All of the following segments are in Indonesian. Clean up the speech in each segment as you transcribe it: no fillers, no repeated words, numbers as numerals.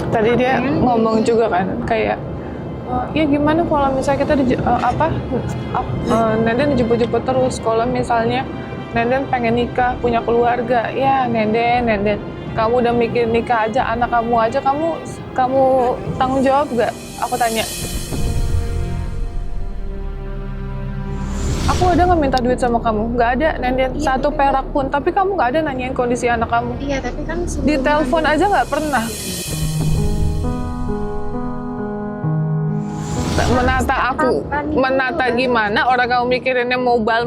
Tadi dia ngomong juga kan kayak ya gimana kalau misalnya kita Nenden dijemput-jemput terus kalau misalnya Nenden pengen nikah punya keluarga ya Nenden kamu udah mikir nikah aja anak kamu aja kamu tanggung jawab gak? Aku tanya. Aku udah nggak minta duit sama kamu, nggak ada Nenden satu perak pun. Tapi kamu nggak ada nanyain kondisi anak kamu. Iya, tapi kan Di telepon aja nggak pernah. Menata gimana? Orang kamu mikirinnya mobil.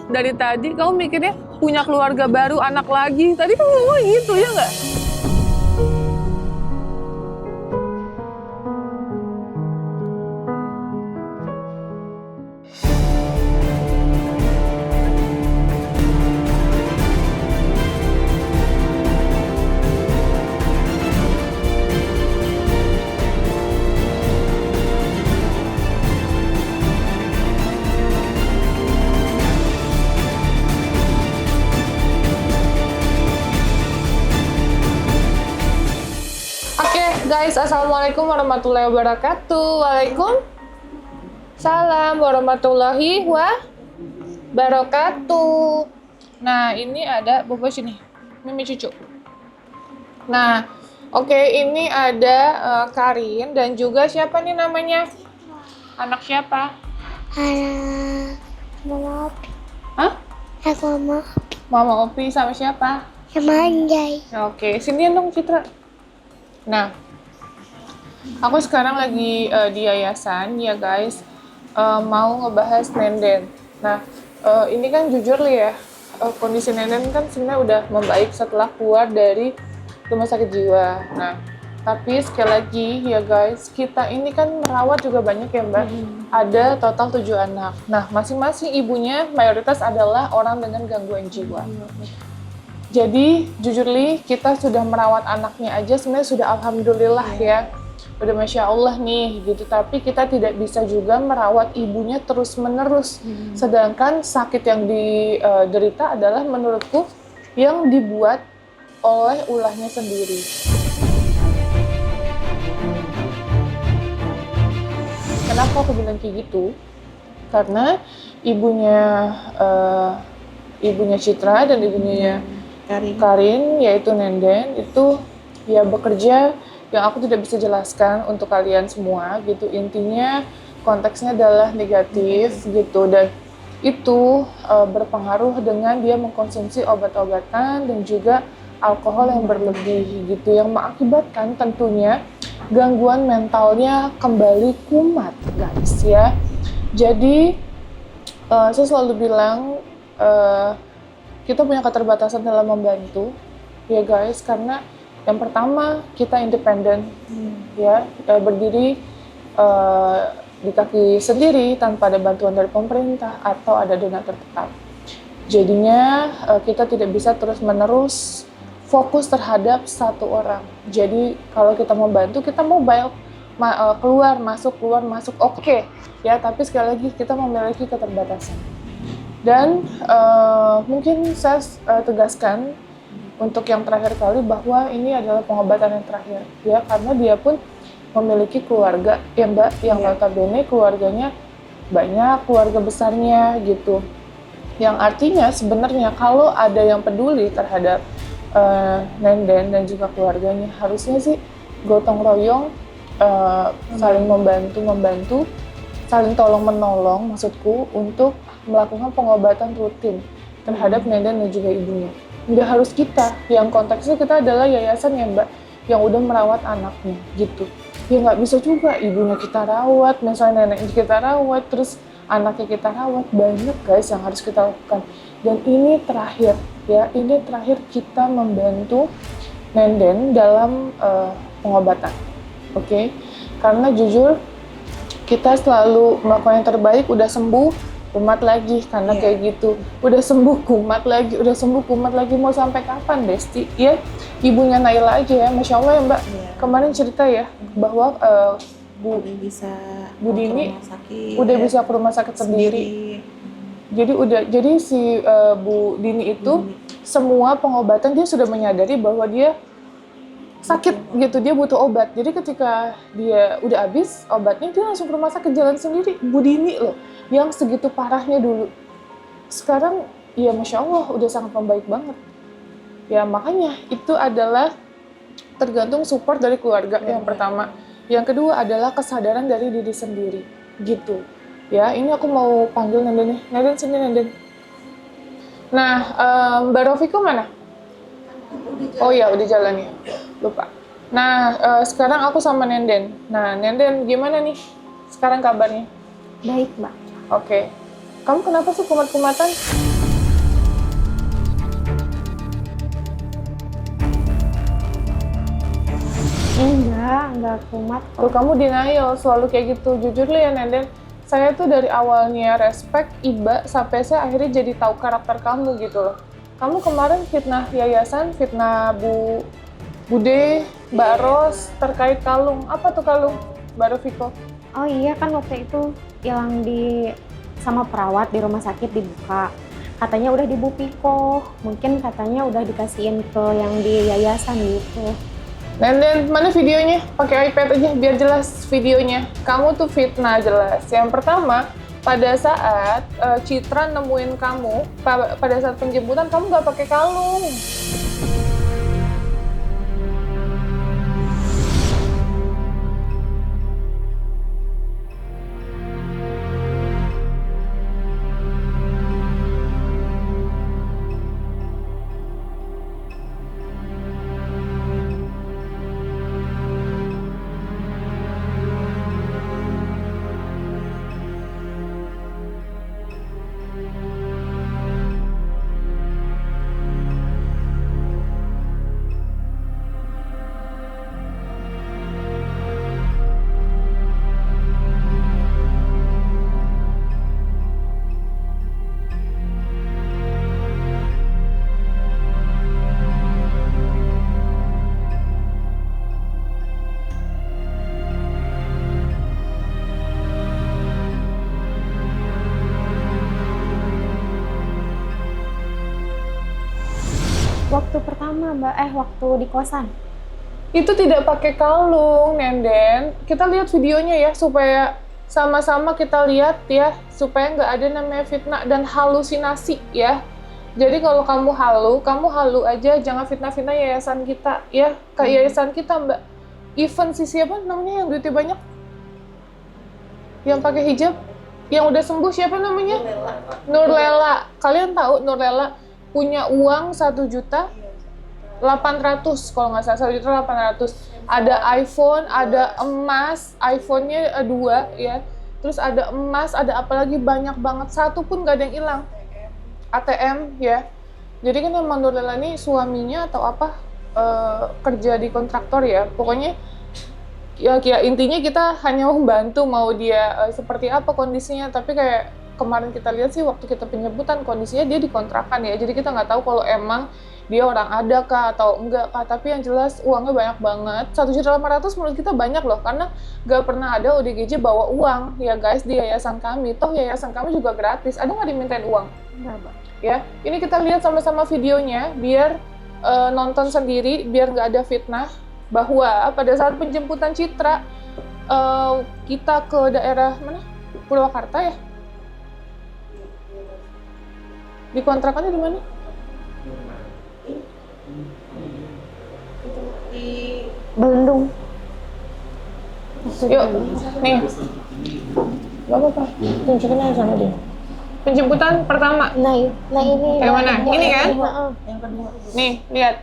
Dari tadi kamu mikirnya punya keluarga baru, anak lagi. Tadi kamu ngomong gitu ya nggak? Guys, assalamualaikum warahmatullahi wabarakatuh. Waalaikumsalam warahmatullahi wabarakatuh. Nah, ini ada bobo sini, Mimi cucu. Nah, oke, ini ada Karin dan juga siapa nih namanya? Anak siapa? Anak Mama Opi. Hah? Mama Opi. Mama Opi sama siapa? Sama Anjay. Oke, sini dong Citra. Nah, aku sekarang lagi di yayasan ya guys, mau ngebahas Nenden. Nah, ini kan jujur ya, kondisi Nenden kan sebenarnya udah membaik setelah keluar dari rumah sakit jiwa. Nah, tapi sekali lagi ya guys, kita ini kan merawat juga banyak ya Mbak. Ada total 7 anak. Nah, masing-masing ibunya mayoritas adalah orang dengan gangguan jiwa. Jadi, jujur Li, kita sudah merawat anaknya aja sebenarnya sudah alhamdulillah ya. Udah Masya Allah nih gitu, tapi kita tidak bisa juga merawat ibunya terus-menerus. Sedangkan sakit yang diderita adalah menurutku yang dibuat oleh ulahnya sendiri. Kenapa aku bilang kayak gitu? Karena ibunya Citra dan ibunya Karin, yaitu Nenden, itu ya bekerja yang aku tidak bisa jelaskan untuk kalian semua gitu. Intinya konteksnya adalah negatif gitu, dan itu berpengaruh dengan dia mengkonsumsi obat-obatan dan juga alkohol yang berlebih gitu, yang mengakibatkan tentunya gangguan mentalnya kembali kumat guys ya. Jadi saya selalu bilang kita punya keterbatasan dalam membantu ya guys, karena yang pertama kita independen ya, berdiri di kaki sendiri tanpa ada bantuan dari pemerintah atau ada donatur tetap. Jadinya kita tidak bisa terus-menerus fokus terhadap satu orang. Jadi kalau kita mau bantu, kita mobile, keluar masuk oke ya, tapi sekali lagi kita memiliki keterbatasan. Dan mungkin saya tegaskan untuk yang terakhir kali bahwa ini adalah pengobatan yang terakhir ya, karena dia pun memiliki keluarga ya Mbak, yang notabene keluarganya banyak, keluarga besarnya gitu, yang artinya sebenarnya kalau ada yang peduli terhadap Nenden dan juga keluarganya, harusnya sih gotong royong, saling membantu, saling tolong-menolong maksudku, untuk melakukan pengobatan rutin terhadap Nenden dan juga ibunya. Nggak harus kita, yang konteksnya kita adalah yayasan ya Mbak, yang udah merawat anaknya gitu. Ya nggak bisa juga ibunya kita rawat, misalnya neneknya kita rawat, terus anaknya kita rawat. Banyak guys yang harus kita lakukan. Dan ini terakhir ya, ini terakhir kita membantu Nenden dalam pengobatan. Oke? Karena jujur kita selalu melakukan yang terbaik, udah sembuh kumat lagi, karena kayak gitu, udah sembuh kumat lagi, mau sampai kapan Desti ya? Ibunya Naila aja ya, Masya Allah ya Mbak, kemarin cerita ya bahwa Bu Dini udah bisa ke rumah sakit sendiri. Jadi si Bu Dini itu semua pengobatan dia sudah menyadari bahwa dia sakit gitu, dia butuh obat. Jadi ketika dia udah habis obatnya, dia langsung ke rumah sakit jalan sendiri. Bu Dini loh, yang segitu parahnya dulu. Sekarang ya Masya Allah udah sangat membaik banget. Ya makanya itu adalah tergantung support dari keluarga yang pertama. Yang kedua adalah kesadaran dari diri sendiri gitu. Ya ini aku mau panggil Nenden nih. Nenden sini Nenden. Nah Mbak Rofiko mana? Oh ya udah jalan ya. Lupa. Nah sekarang aku sama Nenden. Nah Nenden gimana nih sekarang kabarnya? Baik, Mbak. Oke. Kamu kenapa sih kumat-kumatan? Enggak kumat. Tuh kamu denial, selalu kayak gitu. Jujur lu ya Nenden, saya tuh dari awalnya respect Iba sampai saya akhirnya jadi tahu karakter kamu gitu loh. Kamu kemarin fitnah yayasan, fitnah Bu Bude, Mbak Ros terkait kalung. Apa tuh kalung, Mbak Rofiko? Oh iya kan waktu itu hilang sama perawat di rumah sakit dibuka. Katanya udah di Bu Piko, mungkin katanya udah dikasihin ke yang di yayasan gitu. Nenden, mana videonya? Pakai iPad aja biar jelas videonya. Kamu tuh fitnah jelas. Yang pertama, pada saat Citra nemuin kamu, pada saat penjemputan kamu nggak pakai kalung. Waktu pertama Mbak, waktu di kosan. Itu tidak pakai kalung, Nenden. Kita lihat videonya ya, supaya sama-sama kita lihat ya, supaya nggak ada namanya fitnah dan halusinasi ya. Jadi kalau kamu halu aja, jangan fitnah-fitnah yayasan kita ya. Kayak yayasan kita Mbak. Even si siapa namanya yang duitnya banyak? Yang pakai hijab? Yang udah sembuh siapa namanya? Nurlela. Kalian tahu Nurlela punya uang 1.800.000 kalau nggak salah, 1.800.000. Ada iPhone, ada emas, iPhone-nya 2 ya. Terus ada emas, ada apalagi banyak banget, satu pun nggak ada yang hilang. ATM ya. Jadi kan emang Nurlela ini suaminya atau apa kerja di kontraktor ya. Pokoknya ya intinya kita hanya membantu mau dia seperti apa kondisinya, tapi kayak kemarin kita lihat sih waktu kita penyebutan kondisinya dia dikontrakan ya, jadi kita nggak tahu kalau emang dia orang ada kah atau enggak kah, tapi yang jelas uangnya banyak banget. 1.800.000 menurut kita banyak loh, karena nggak pernah ada ODGJ bawa uang ya guys di yayasan kami, toh yayasan kami juga gratis, ada nggak dimintain uang? Enggak, Mbak. Ya, ini kita lihat sama-sama videonya biar nonton sendiri, biar nggak ada fitnah bahwa pada saat penjemputan Citra kita ke daerah mana? Purwakarta ya? Dikontrakannya di mana? Di Bandung. Yuk, nih. Gak apa-apa, tunjukin aja sama dia. Penjemputan pertama. Nah ini. Yang mana? Ini kan? Yang kedua. Nih, lihat.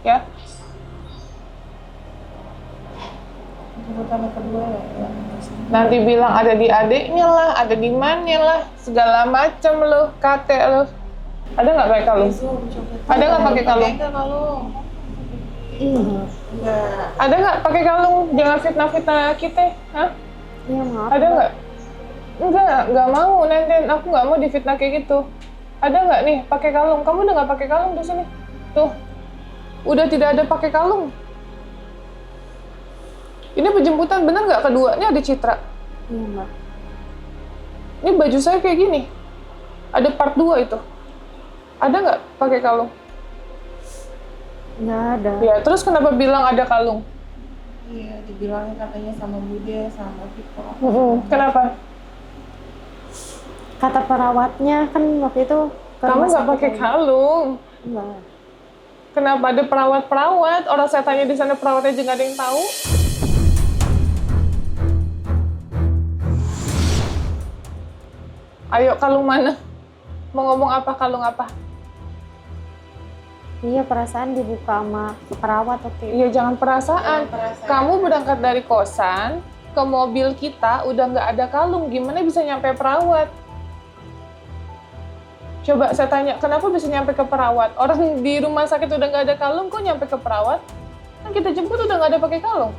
Ya. Penjemputan yang kedua ya. Nanti bilang ada di adiknya lah, ada di mananya lah, segala macam lo, kate lo. Ada nggak pakai kalung? Ada nggak pakai kalung? Ada nggak pakai kalung? Jangan fitnah-fitnah kita, hah? Iya maaf. Ada nggak? Nggak mau Nenden, aku nggak mau difitnah kayak gitu. Ada nggak nih pakai kalung? Kamu udah nggak pakai kalung di sini? Tuh, udah tidak ada pakai kalung. Ini penjemputan bener nggak kedua? Ini ada Citra. Iya Mbak. Ini baju saya kayak gini. Ada part 2 itu. Ada nggak pakai kalung? Nggak ada. Ya, terus kenapa bilang ada kalung? Iya, dibilang katanya sama Bude, sama Viko. Kenapa? Kata perawatnya kan waktu itu ke Kamu rumah nggak sakit pakai kan? kalung. Enggak. Kenapa ada perawat-perawat? Orang saya tanya di sana perawatnya aja nggak ada yang tahu. Ayo, kalung mana? Mau ngomong apa, kalung apa? Iya, perasaan dibuka sama perawat waktu itu. Iya, jangan perasaan. Jangan perasaan. Kamu berangkat dari kosan ke mobil kita udah nggak ada kalung. Gimana bisa nyampe perawat? Coba saya tanya, kenapa bisa nyampe ke perawat? Orang di rumah sakit udah nggak ada kalung, kok nyampe ke perawat? Kan kita jemput udah nggak ada pakai kalung.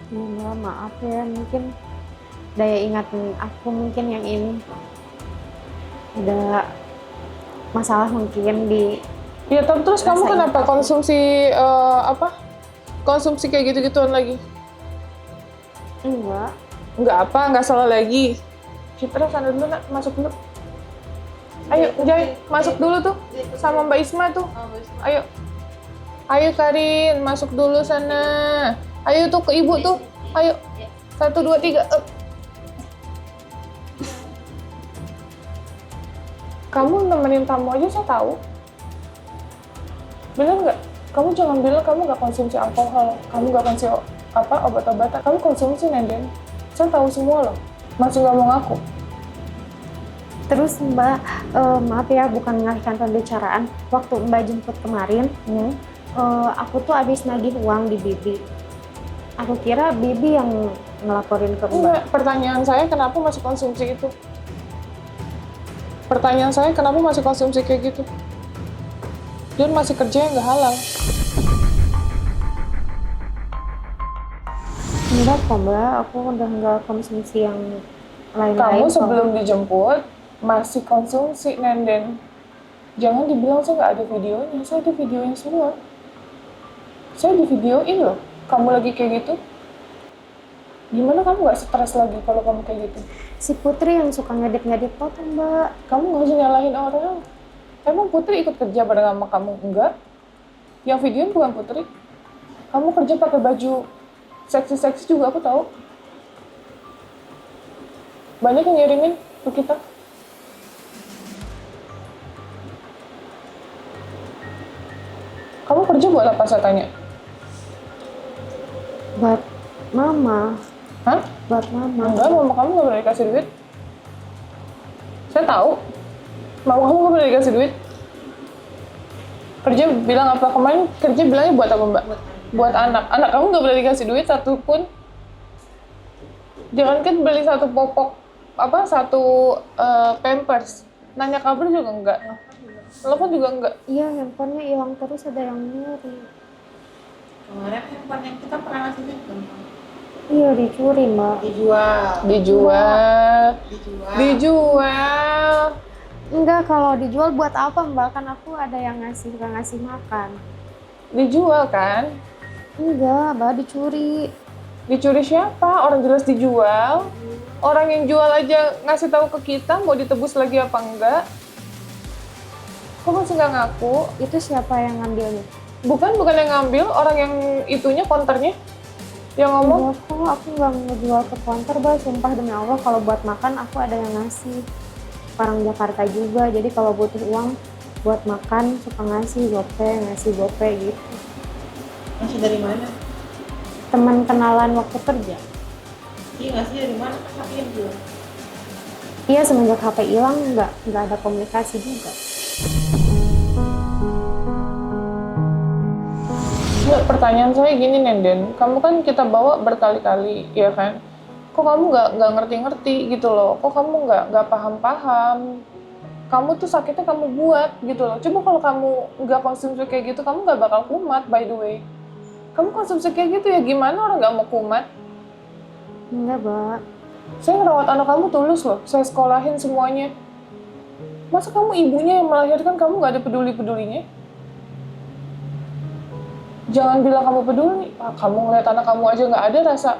Enggak, maaf ya, mungkin daya ingat aku mungkin yang ini ada masalah mungkin di. Ya, terus kamu Rasain kenapa apa? konsumsi konsumsi kayak gitu-gituan lagi? Enggak. Nggak apa, nggak salah lagi. Citra, sana dulu nak, masuk dulu. Ayo, Jai, masuk dulu tuh sama Mbak Isma tuh. Ayo. Ayo Karin, masuk dulu sana. Ayo tuh ke ibu tuh. Ayo. 1, 2, 3. Kamu nemenin tamu aja saya tahu. Bener nggak? Kamu jangan bilang kamu nggak konsumsi alkohol. Kamu nggak konsumsi obat-obatan. Kamu konsumsi, Nenden. Saya tahu semua loh. Masih nggak mau ngaku. Terus Mbak, maaf ya bukan mengalihkan pembicaraan. Waktu Mbak jemput kemarin, aku tuh habis nagih uang di Bibi. Aku kira Bibi yang ngelaporin ke Mbak. Enggak, pertanyaan saya kenapa masih konsumsi itu? Pertanyaan saya kenapa masih konsumsi kayak gitu? Dia masih kerja yang nggak halal. Enggak kok Mbak, aku udah nggak konsumsi yang lain-lain. Kamu kok. sebelum dijemput masih konsumsi, Nenden. Jangan dibilang saya nggak ada videonya. Saya ada videonya semua. Saya di videoin loh. Kamu lagi kayak gitu. Gimana kamu nggak stres lagi kalau kamu kayak gitu? Si Putri yang suka ngedit-ngedit foto Mbak. Kamu nggak usah nyalahin orang. Emang Putri ikut kerja bareng sama kamu? Enggak. Yang videoin bukan Putri. Kamu kerja pakai baju seksi-seksi juga, aku tahu. Banyak yang ngirimin ke kita. Kamu kerja buat apa, saya tanya? Buat Mama. Hah? Buat Mama. Enggak, mama kamu nggak pernah dikasih duit. Saya tahu. Mama kamu nggak pernah dikasih duit. Kerja bilang apa? Kemarin kerja bilangnya buat apa, Mbak? Buat anak. Anak kamu nggak pernah dikasih duit satupun. Jangankan beli satu popok, satu Pampers. Nanya kabar juga enggak. Telepon juga enggak. Iya, handphonenya hilang terus, ada yang nyuri. Kemarin handphone yang kita pernah ngasih handphone. Iya, dicuri Mbak. Dijual. Dijual. Dijual. Dijual. Enggak, kalau dijual buat apa Mbak? Kan aku ada yang ngasih makan. Dijual kan? Enggak, Mbak, dicuri. Dicuri siapa? Orang jelas dijual. Orang yang jual aja ngasih tahu ke kita mau ditebus lagi apa enggak. Kok masih nggak ngaku? Itu siapa yang ngambilnya? Bukan yang ngambil, orang yang itunya, konternya. Yang ngomong, Enggak kok, aku nggak ngejual ke konter, Mbak. Sumpah demi Allah, kalau buat makan aku ada yang ngasih. Orang Jakarta juga, jadi kalau butuh uang buat makan suka ngasih gope gitu. Ngasih dari mana? Teman kenalan waktu kerja. Iya, ngasih dari mana? Tapi yang jual. Iya, semenjak HP hilang nggak ada komunikasi juga. Nggak, pertanyaan saya gini, Nenden. Kamu kan kita bawa berkali-kali, ya kan? Kok kamu nggak ngerti-ngerti gitu loh? Kok kamu nggak paham-paham? Kamu tuh sakitnya kamu buat gitu loh. Coba kalau kamu nggak konsumsi kayak gitu, kamu nggak bakal kumat, by the way. Kamu konsumsi kayak gitu ya gimana orang nggak mau kumat? Enggak, Mbak. Saya ngerawat anak kamu tulus loh. Saya sekolahin semuanya. Masa kamu ibunya yang melahirkan kamu nggak ada peduli-pedulinya? Jangan bilang kamu peduli. Kamu ngeliat anak kamu aja nggak ada rasa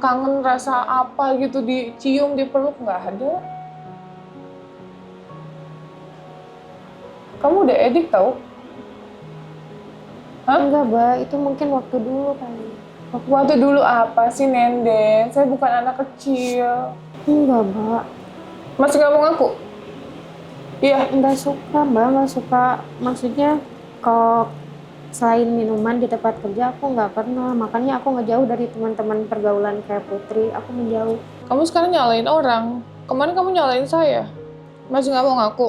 kangen, rasa apa gitu, dicium, dipeluk, nggak ada. Kamu udah edik tau? Hah? Enggak, Mbak. Itu mungkin waktu dulu kali. Waktu dulu apa sih, Nenden? Saya bukan anak kecil. Enggak, Mbak. Masih nggak mau ngaku? Iya. Enggak suka, Mbak. Enggak suka. Maksudnya, kalau selain minuman di tempat kerja, aku nggak pernah. Makanya aku ngejauh dari teman-teman pergaulan kayak Putri. Aku menjauh. Kamu sekarang nyalain orang. Kemarin kamu nyalain saya. Masih nggak mau ngaku?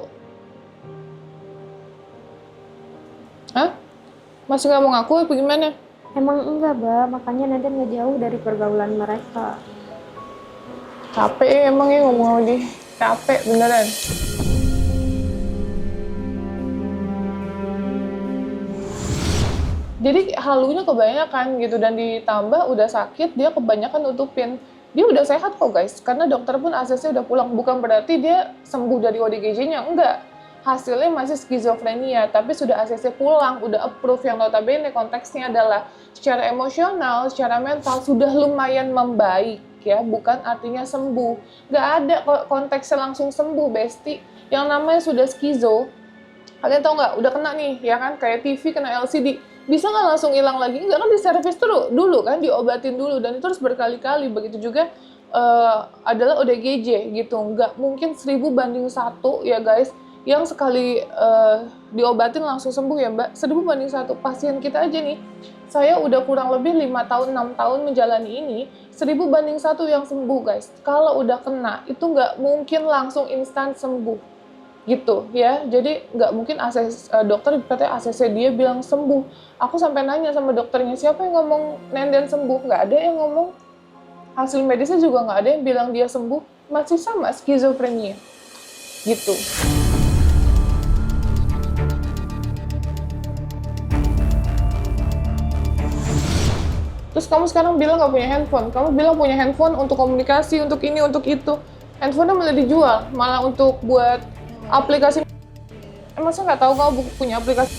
Hah? Masih nggak mau ngaku apa gimana? Emang enggak, Mbak. Makanya Nenden ngejauh dari pergaulan mereka. Capek ya emang ya ngomong sama dia. Capek beneran. Jadi halunya kebanyakan gitu dan ditambah udah sakit dia kebanyakan nutupin. Dia udah sehat kok guys, karena dokter pun ACC udah pulang. Bukan berarti dia sembuh dari ODGJ-nya, enggak. Hasilnya masih skizofrenia, tapi sudah ACC pulang, udah approve. Yang notabene konteksnya adalah secara emosional, secara mental sudah lumayan membaik ya, bukan artinya sembuh. Nggak ada konteksnya langsung sembuh, Besti. Yang namanya sudah skizo, kalian tahu nggak, udah kena nih, ya kan, kayak TV kena LCD. Bisa nggak langsung hilang lagi? Nggak, kan diservis dulu kan, diobatin dulu, dan itu harus berkali-kali. Begitu juga adalah ODGJ gitu. Nggak mungkin 1000 banding 1 ya guys, yang sekali diobatin langsung sembuh ya Mbak. 1000 banding 1. Pasien kita aja nih, saya udah kurang lebih 5 tahun, 6 tahun menjalani ini, 1000 banding 1 yang sembuh guys. Kalau udah kena, itu nggak mungkin langsung instan sembuh. Gitu ya, jadi nggak mungkin dokter katanya ACC dia bilang sembuh. Aku sampai nanya sama dokternya, siapa yang ngomong Nenden sembuh? Nggak ada yang ngomong. Hasil medisnya juga nggak ada yang bilang dia sembuh. Masih sama skizofrenia gitu. Terus kamu sekarang bilang nggak punya handphone. Kamu bilang punya handphone untuk komunikasi, untuk ini, untuk itu. Handphonenya malah dijual, malah untuk buat aplikasi. Emang saya nggak tahu kamu punya aplikasi.